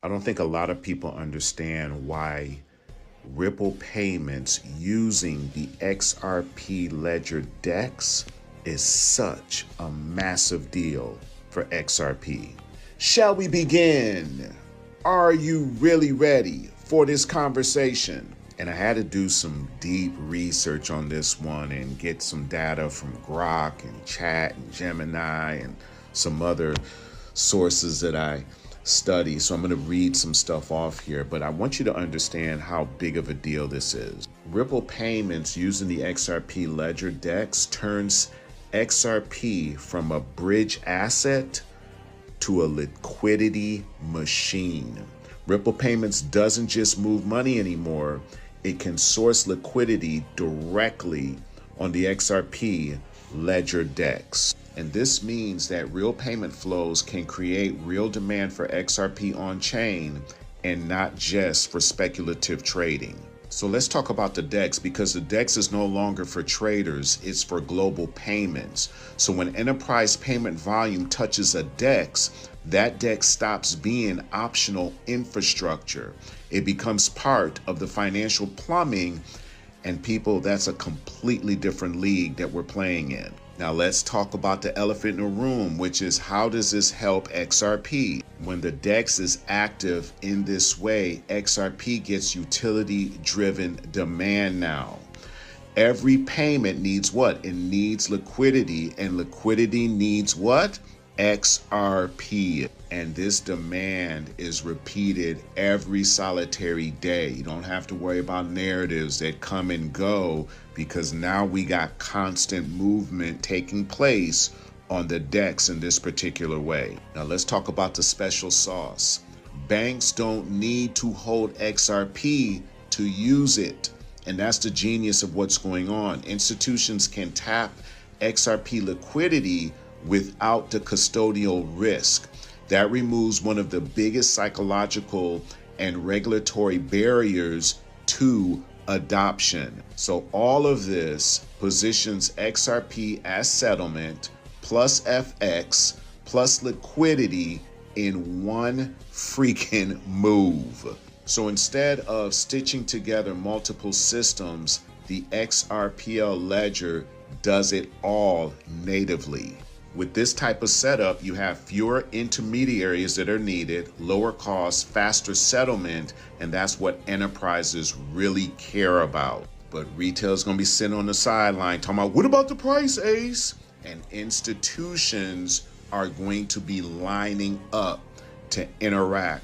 I don't think a lot of people understand why Ripple payments using the XRP Ledger DEX is such a massive deal for XRP. Shall we begin? Are you really ready for this conversation? And I had to do some deep research on this one and get some data from Grok and Chat and Gemini and some other sources that I study. So I'm going to read some stuff off here, but I want you to understand how big of a deal this is. Ripple payments using the XRP Ledger DEX turns XRP from a bridge asset to a liquidity machine. Ripple payments doesn't just move money anymore. It can source liquidity directly on the XRP Ledger DEX. And this means that real payment flows can create real demand for XRP on chain and not just for speculative trading. So let's talk about the DEX, because the DEX is no longer for traders, it's for global payments. So when enterprise payment volume touches a DEX, that DEX stops being optional infrastructure. It becomes part of the financial plumbing, and people, that's a completely different league that we're playing in. Now let's talk about the elephant in the room, which is how does this help XRP? When the DEX is active in this way, XRP gets utility-driven demand now. Every payment needs what? It needs liquidity, and liquidity needs what? XRP. And this demand is repeated every solitary day. You don't have to worry about narratives that come and go, because now we got constant movement taking place on the DEX in this particular way. Now let's talk about the special sauce. Banks don't need to hold XRP to use it. And that's the genius of what's going on. Institutions can tap XRP liquidity without the custodial risk. That removes one of the biggest psychological and regulatory barriers to adoption. So all of this positions XRP as settlement plus FX plus liquidity in one freaking move. So instead of stitching together multiple systems, the XRPL ledger does it all natively. With this type of setup, you have fewer intermediaries that are needed, lower costs, faster settlement, and that's what enterprises really care about. But retail is going to be sitting on the sideline talking about, what about the price, Ace? And institutions are going to be lining up to interact.